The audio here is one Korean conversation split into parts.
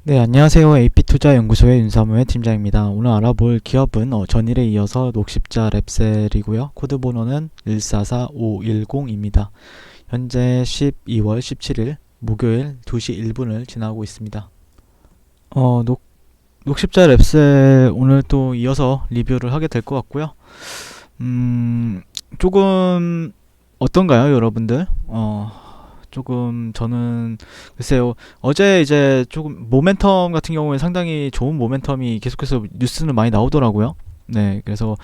네, 안녕하세요. AP투자연구소의 윤사무의 팀장입니다. 오늘 알아볼 기업은 전일에 이어서 녹십자 랩셀이고요. 코드 번호는 144510입니다. 현재 12월 17일 목요일 2시 1분을 지나고 있습니다. 녹십자 랩셀 오늘 또 이어서 리뷰를 하게 될 것 같고요. 조금 어떤가요, 여러분들? 조금 저는 글쎄요, 어제 이제 조금 모멘텀 같은 경우에 상당히 좋은 모멘텀이 계속해서 뉴스는 많이 나오더라고요. 네, 그래서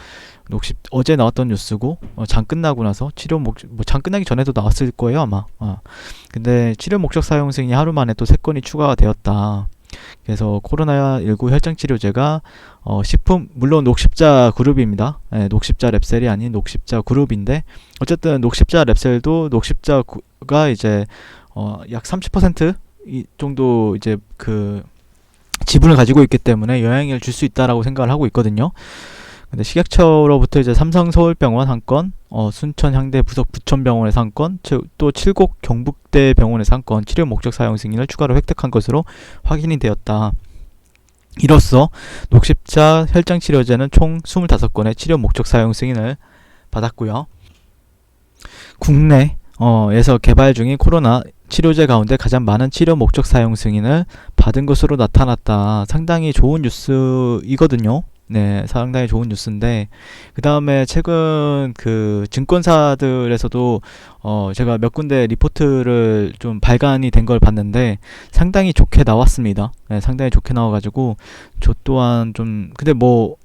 어제 나왔던 뉴스고, 장 끝나고 나서 장 끝나기 전에도 나왔을 거예요 아마. 근데 치료 목적 사용 승인이 하루 만에 또 3건이 추가가 되었다. 그래서 코로나19 혈장 치료제가 식품, 물론 녹십자 그룹입니다. 네, 녹십자 랩셀이 아닌 녹십자 그룹인데, 어쨌든 녹십자 랩셀도 녹십자가 이제 약 30% 정도 이제 그 지분을 가지고 있기 때문에 영향을 줄 수 있다라고 생각을 하고 있거든요. 근데 식약처로부터 이제 삼성 서울병원 한 건, 순천 향대 부석 부천병원에서 한 건, 또 칠곡 경북대 병원에서 한 건 치료 목적 사용 승인을 추가로 획득한 것으로 확인이 되었다. 이로써 녹십자 혈장 치료제는 총 25건의 치료 목적 사용 승인을 받았고요. 국내에서 개발 중인 코로나 치료제 가운데 가장 많은 치료 목적 사용 승인을 받은 것으로 나타났다. 상당히 좋은 뉴스이거든요. 네, 상당히 좋은 뉴스인데, 그 다음에 최근 그 증권사들에서도 제가 몇 군데 리포트를 좀 발간이 된 걸 봤는데 상당히 좋게 나왔습니다. 네, 상당히 좋게 나와가지고 저 또한 좀, 근데 뭐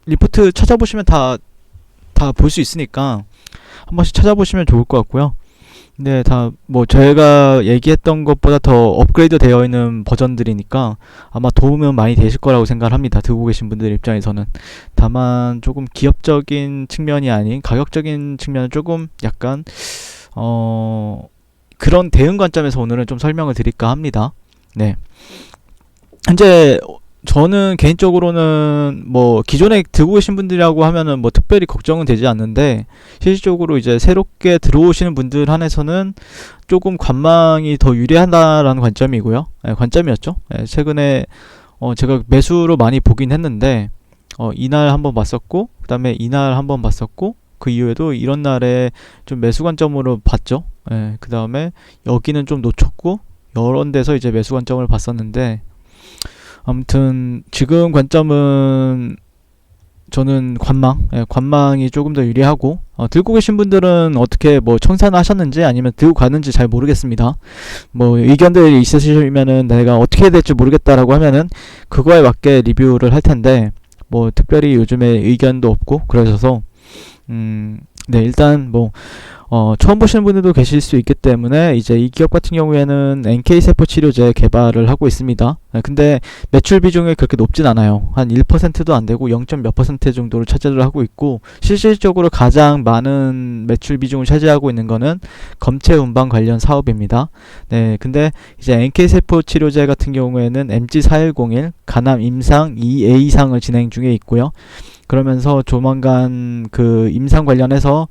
리포트 찾아보시면 다 볼 수 있으니까 한 번씩 찾아보시면 좋을 것 같고요. 근데 다 뭐 저희가 얘기했던 것보다 더 업그레이드 되어 있는 버전들이니까 아마 도움은 많이 되실 거라고 생각을 합니다. 듣고 계신 분들 입장에서는. 다만 조금 기업적인 측면이 아닌 가격적인 측면은 조금 약간 그런 대응 관점에서 오늘은 좀 설명을 드릴까 합니다. 네. 현재 저는 개인적으로는 뭐 기존에 들고 계신 분들이라고 하면은 뭐 특별히 걱정은 되지 않는데, 실질적으로 이제 새롭게 들어오시는 분들 한해서는 조금 관망이 더 유리하다라는 관점이고요. 관점이었죠. 최근에 제가 매수로 많이 보긴 했는데, 이날 한번 봤었고, 그 다음에 이날 한번 봤었고, 그 이후에도 이런 날에 좀 매수 관점으로 봤죠. 그 다음에 여기는 좀 놓쳤고, 이런 데서 이제 매수 관점을 봤었는데, 아무튼 지금 관점은 저는 관망이 조금 더 유리하고, 들고 계신 분들은 어떻게 뭐 청산을 하셨는지 아니면 들고 가는지 잘 모르겠습니다. 뭐 의견들이 있으시면은 내가 어떻게 해야 될지 모르겠다라고 하면은 그거에 맞게 리뷰를 할 텐데, 뭐 특별히 요즘에 의견도 없고 그러셔서 네, 일단 뭐 처음 보시는 분들도 계실 수 있기 때문에 이제 이 기업 같은 경우에는 NK세포 치료제 개발을 하고 있습니다. 근데 매출 비중이 그렇게 높진 않아요. 한 1%도 안 되고 0. 몇 % 정도를 차지를 하고 있고, 실질적으로 가장 많은 매출 비중을 차지하고 있는 거는 검체 운반 관련 사업입니다. 네, 근데 이제 NK세포 치료제 같은 경우에는 MG4101 간암 임상 2A상을 진행 중에 있고요. 그러면서 조만간 그 임상 관련해서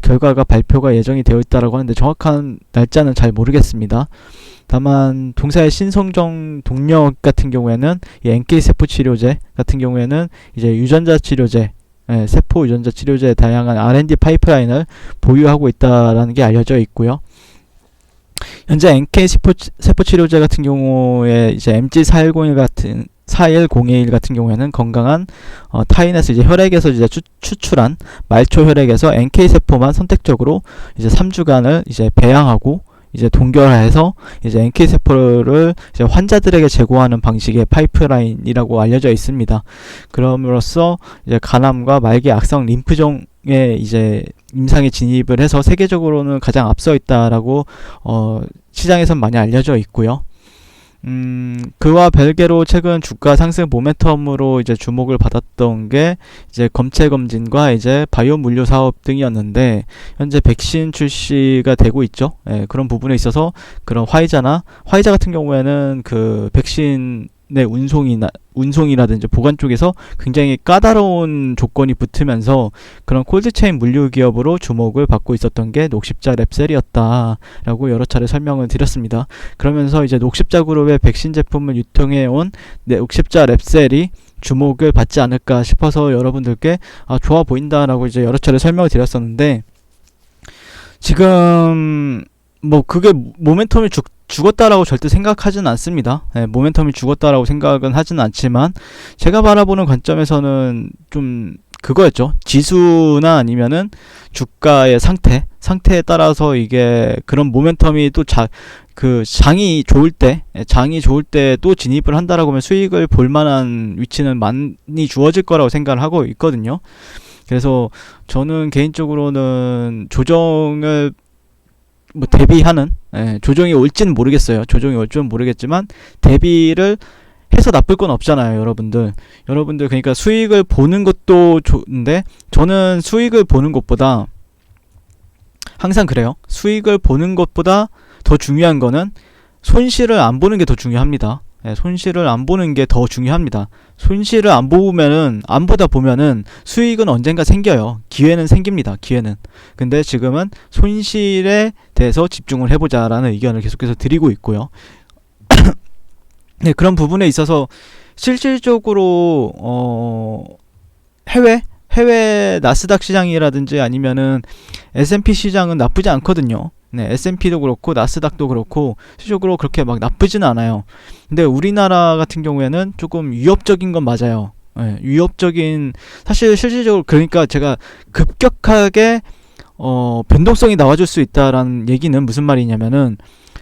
결과가 발표가 예정이 되어 있다라고 하는데 정확한 날짜는 잘 모르겠습니다. 다만 동사의 신성정 동력 같은 경우에는 이 NK세포 치료제 같은 경우에는 이제 유전자 치료제, 세포 유전자 치료제의 다양한 R&D 파이프라인을 보유하고 있다라는 게 알려져 있고요. 현재 NK세포 치료제 같은 경우에 이제 MG4101 같은 경우에는 건강한 타인에서 이제 혈액에서 이제 추출한 말초 혈액에서 NK 세포만 선택적으로 이제 3주간을 이제 배양하고 이제 동결해서 이제 NK 세포를 이제 환자들에게 제공하는 방식의 파이프라인이라고 알려져 있습니다. 그럼으로써 이제 간암과 말기 악성 림프종에 이제 임상에 진입을 해서 세계적으로는 가장 앞서 있다라고 시장에선 많이 알려져 있고요. 그와 별개로 최근 주가 상승 모멘텀으로 이제 주목을 받았던 게 이제 검체 검진과 이제 바이오 물류 사업 등이었는데, 현재 백신 출시가 되고 있죠. 그런 부분에 있어서 그런 화이자 같은 경우에는 그 백신 내 운송이라든지 보관 쪽에서 굉장히 까다로운 조건이 붙으면서 그런 콜드체인 물류 기업으로 주목을 받고 있었던 게 녹십자 랩셀이었다라고 여러 차례 설명을 드렸습니다. 그러면서 이제 녹십자 그룹의 백신 제품을 유통해 온 녹십자 랩셀이 주목을 받지 않을까 싶어서 여러분들께 좋아 보인다라고 이제 여러 차례 설명을 드렸었는데, 지금 뭐 그게 모멘텀이 죽었다라고 절대 생각하진 않습니다. 모멘텀이 죽었다라고 생각은 하진 않지만, 제가 바라보는 관점에서는 좀 그거였죠. 지수나 아니면은 주가의 상태에 따라서 이게 그런 모멘텀이 또 장이 좋을 때 또 진입을 한다라고 하면 수익을 볼 만한 위치는 많이 주어질 거라고 생각을 하고 있거든요. 그래서 저는 개인적으로는 조정을 대비하는, 조정이 올지는 모르겠어요. 조정이 올 줄은 모르겠지만 대비를 해서 나쁠 건 없잖아요, 여러분들. 그러니까 수익을 보는 것도 좋은데, 저는 수익을 보는 것보다 항상 그래요. 수익을 보는 것보다 더 중요한 거는 손실을 안 보는 게 더 중요합니다. 손실을 안 보는 게 더 중요합니다. 손실을 안 보다 보면은 수익은 언젠가 생겨요. 기회는 생깁니다. 근데 지금은 손실에 대해서 집중을 해보자라는 의견을 계속해서 드리고 있고요. 네, 그런 부분에 있어서 실질적으로 해외 나스닥 시장이라든지 아니면은 S&P 시장은 나쁘지 않거든요. 네, S&P도 그렇고 나스닥도 그렇고 실질적으로 그렇게 막 나쁘지는 않아요. 근데 우리나라 같은 경우에는 조금 위협적인 건 맞아요. 사실 실질적으로, 그러니까 제가 급격하게 변동성이 나와줄 수 있다라는 얘기는 무슨 말이냐면은,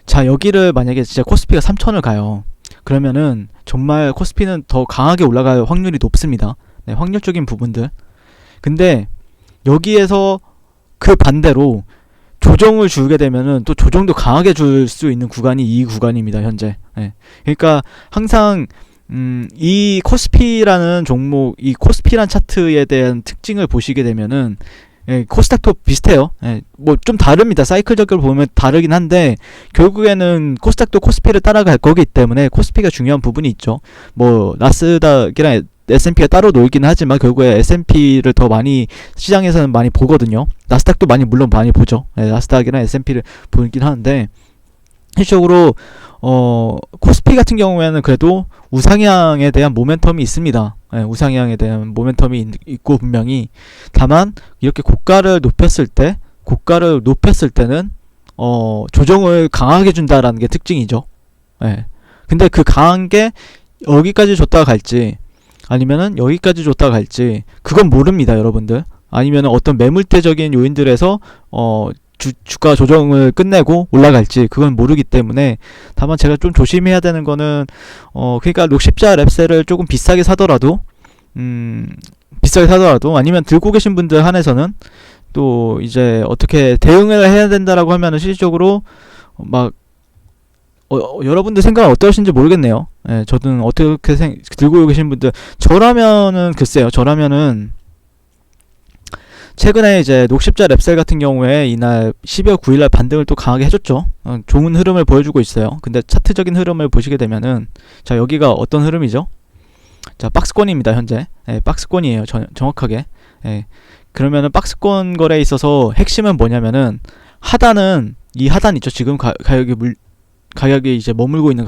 자, 여기를 만약에 진짜 코스피가 3,000을 가요. 그러면은 정말 코스피는 더 강하게 올라갈 확률이 높습니다. 네, 확률적인 부분들. 근데 여기에서 그 반대로 조정을 주게 되면은 또 조정도 강하게 줄 수 있는 구간이 이 구간입니다, 현재. 그러니까 항상 이 코스피라는 종목, 이 코스피란 차트에 대한 특징을 보시게 되면은, 코스닥도 비슷해요. 뭐 좀 다릅니다. 사이클적으로 보면 다르긴 한데, 결국에는 코스닥도 코스피를 따라갈 거기 때문에 코스피가 중요한 부분이 있죠. 뭐 나스닥이랑 S&P가 따로 놀긴 하지만 결국에 S&P를 더 많이 시장에서는 많이 보거든요. 나스닥도 물론 많이 보죠. 나스닥이랑 S&P를 보긴 하는데, 실질적으로 코스피 같은 경우에는 그래도 우상향에 대한 모멘텀이 있습니다. 우상향에 대한 모멘텀이 있고, 분명히. 다만 이렇게 고가를 높였을 때는 조정을 강하게 준다라는 게 특징이죠. 근데 그 강한 게 여기까지 줬다가 갈지 아니면은 여기까지 줬다가 갈지 그건 모릅니다, 여러분들. 아니면은 어떤 매물대적인 요인들에서 주가 조정을 끝내고 올라갈지 그건 모르기 때문에, 다만 제가 좀 조심해야 되는 거는 그러니까 녹십자 랩셀을 조금 비싸게 사더라도 아니면 들고 계신 분들 한해서는 또 이제 어떻게 대응을 해야 된다라고 하면은 실질적으로 막 여러분들 생각은 어떠신지 모르겠네요. 저는 어떻게 들고 계신 분들, 저라면은 최근에 이제 녹십자 랩셀 같은 경우에 이날 12월 9일날 반등을 또 강하게 해줬죠. 좋은 흐름을 보여주고 있어요. 근데 차트적인 흐름을 보시게 되면은, 자, 여기가 어떤 흐름이죠? 자, 박스권입니다, 현재. 박스권이에요, 정확하게. 그러면은 박스권 거래에 있어서 핵심은 뭐냐면은, 이 하단 있죠. 지금 가격이 이제 머물고 있는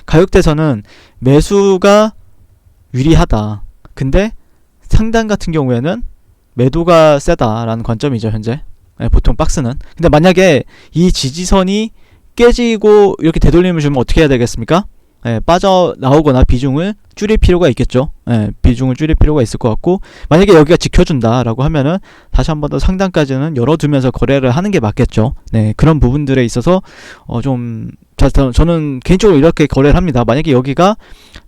가격대에서는 매수가 유리하다. 근데 상단 같은 경우에는 매도가 세다라는 관점이죠, 현재. 보통 박스는. 근데 만약에 이 지지선이 깨지고 이렇게 되돌림을 주면 어떻게 해야 되겠습니까? 빠져나오거나 비중을 줄일 필요가 있겠죠. 비중을 줄일 필요가 있을 것 같고, 만약에 여기가 지켜준다라고 하면은 다시 한 번 더 상단까지는 열어두면서 거래를 하는 게 맞겠죠. 그런 부분들에 있어서 저는 개인적으로 이렇게 거래를 합니다. 만약에 여기가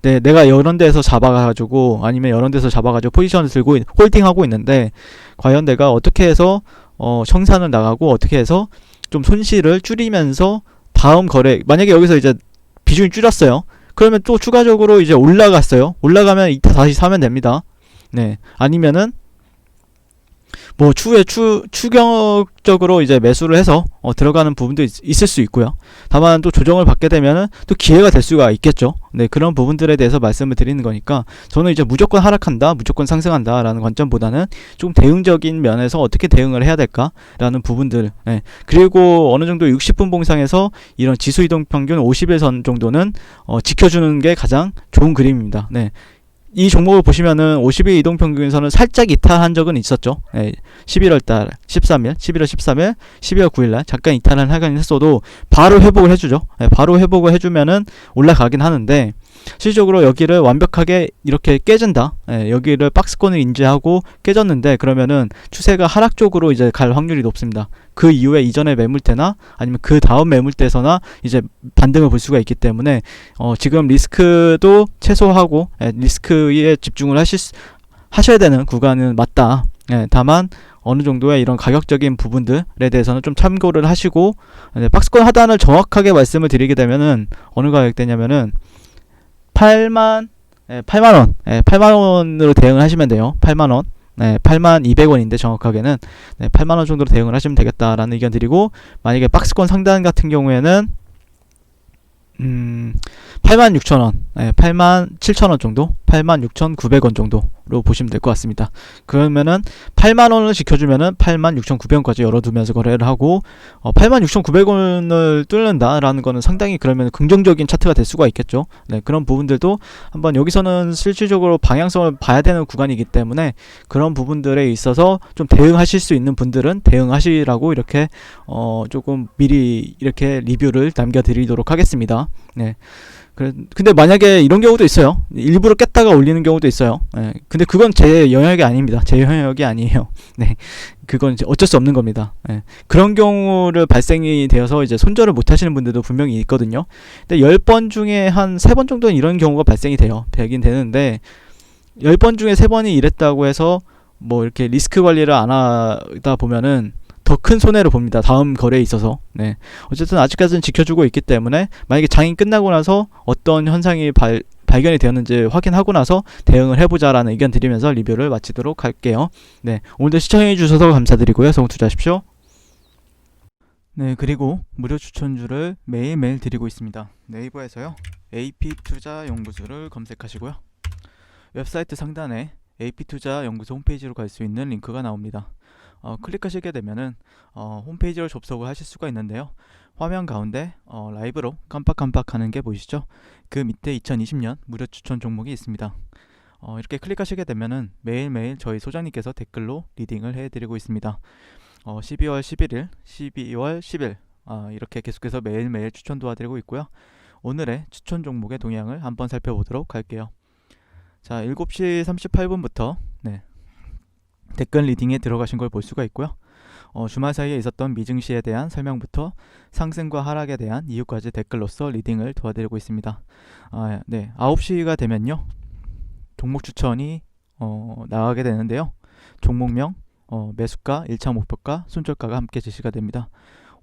내가 이런 데서 잡아가지고 아니면 이런 데서 잡아가지고 포지션을 들고 홀딩하고 있는데, 과연 내가 어떻게 해서 청산을 나가고 어떻게 해서 좀 손실을 줄이면서 다음 거래, 만약에 여기서 이제 비중이 줄였어요. 그러면 또 추가적으로 이제 올라가면 이따 다시 사면 됩니다. 아니면은 뭐 추후에 추격적으로 이제 매수를 해서 들어가는 부분도 있을 수 있고요. 다만 또 조정을 받게 되면은 또 기회가 될 수가 있겠죠. 네, 그런 부분들에 대해서 말씀을 드리는 거니까 저는 이제 무조건 하락한다, 무조건 상승한다라는 관점보다는 좀 대응적인 면에서 어떻게 대응을 해야 될까라는 부분들. 네, 그리고 어느 정도 60분 봉상에서 이런 지수 이동 평균 50일선 정도는 지켜주는 게 가장 좋은 그림입니다. 네. 이 종목을 보시면은 50일 이동평균선은 살짝 이탈한 적은 있었죠. 네, 11월 13일, 12월 9일날 잠깐 이탈을 하긴 했어도 바로 회복을 해주죠. 네, 바로 회복을 해주면은 올라가긴 하는데 실질적으로 여기를 완벽하게 이렇게 깨진다. 네, 여기를 박스권을 인지하고 깨졌는데 그러면은 추세가 하락 쪽으로 이제 갈 확률이 높습니다. 그 이후에 이전의 매물대나 아니면 그 다음 매물대에서나 이제 반등을 볼 수가 있기 때문에 지금 리스크도 최소화하고 리스크에 집중을 하셔야 되는 구간은 맞다. 다만 어느 정도의 이런 가격적인 부분들에 대해서는 좀 참고를 하시고 박스권 하단을 정확하게 말씀을 드리게 되면은 어느 가격대냐면은 8만 원, 8만 원으로 대응을 하시면 돼요. 8만 원. 네, 8200원인데 정확하게는 8만원 정도로 대응을 하시면 되겠다라는 의견 드리고, 만약에 박스권 상단 같은 경우에는 86,000원, 87,000원 정도, 86,900원 정도로 보시면 될 것 같습니다. 그러면은 8만원을 지켜주면은 86,900원까지 열어두면서 거래를 하고 86,900원을 뚫는다라는 거는 상당히 그러면 긍정적인 차트가 될 수가 있겠죠. 네, 그런 부분들도 한번 여기서는 실질적으로 방향성을 봐야 되는 구간이기 때문에 그런 부분들에 있어서 좀 대응하실 수 있는 분들은 대응하시라고 이렇게 조금 미리 이렇게 리뷰를 남겨드리도록 하겠습니다. 네. 근데 만약에 이런 경우도 있어요. 일부러 깼다가 올리는 경우도 있어요. 네. 근데 그건 제 영역이 아닙니다. 제 영역이 아니에요. 네. 그건 이제 어쩔 수 없는 겁니다. 네. 그런 경우를 발생이 되어서 이제 손절을 못 하시는 분들도 분명히 있거든요. 근데 10번 중에 한 3번 정도는 이런 경우가 발생이 돼요. 되긴 되는데 10번 중에 3번이 이랬다고 해서 뭐 이렇게 리스크 관리를 안 하다 보면은 더 큰 손해를 봅니다. 다음 거래에 있어서. 네. 어쨌든 아직까지는 지켜주고 있기 때문에 만약에 장이 끝나고 나서 어떤 현상이 발견이 되었는지 확인하고 나서 대응을 해보자라는 의견 드리면서 리뷰를 마치도록 할게요. 네. 오늘도 시청해 주셔서 감사드리고요. 성공 투자하십시오. 네. 그리고 무료 추천주를 매일매일 드리고 있습니다. 네이버에서요. AP투자연구소를 검색하시고요. 웹사이트 상단에 AP투자연구소 홈페이지로 갈 수 있는 링크가 나옵니다. 클릭하시게 되면은 홈페이지를 접속을 하실 수가 있는데요. 화면 가운데 라이브로 깜빡깜빡 하는 게 보이시죠? 그 밑에 2020년 무료 추천 종목이 있습니다. 이렇게 클릭하시게 되면은 매일매일 저희 소장님께서 댓글로 리딩을 해드리고 있습니다. 12월 11일, 12월 10일 이렇게 계속해서 매일매일 추천 도와드리고 있고요. 오늘의 추천 종목의 동향을 한번 살펴보도록 할게요. 자, 7시 38분부터 댓글 리딩에 들어가신 걸 볼 수가 있고요. 주말 사이에 있었던 미증시에 대한 설명부터 상승과 하락에 대한 이유까지 댓글로서 리딩을 도와드리고 있습니다. 9시가 되면요. 종목 추천이 나가게 되는데요. 종목명, 매수가, 1차 목표가, 손절가가 함께 제시가 됩니다.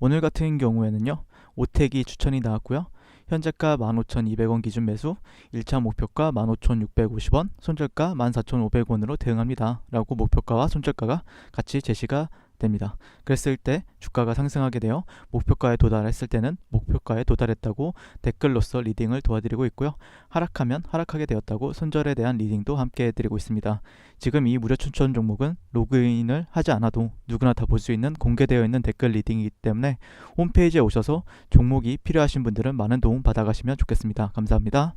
오늘 같은 경우에는요. 오택이 추천이 나왔고요. 현재가 15,200원 기준 매수, 1차 목표가 15,650원, 손절가 14,500원으로 대응합니다. 라고 목표가와 손절가가 같이 제시가 됩니다. 그랬을 때 주가가 상승하게 되어 목표가에 도달했을 때는 목표가에 도달했다고 댓글로서 리딩을 도와드리고 있고요. 하락하면 하락하게 되었다고 손절에 대한 리딩도 함께 해드리고 있습니다. 지금 이 무료 추천 종목은 로그인을 하지 않아도 누구나 다 볼 수 있는 공개되어 있는 댓글 리딩이기 때문에 홈페이지에 오셔서 종목이 필요하신 분들은 많은 도움 받아가시면 좋겠습니다. 감사합니다.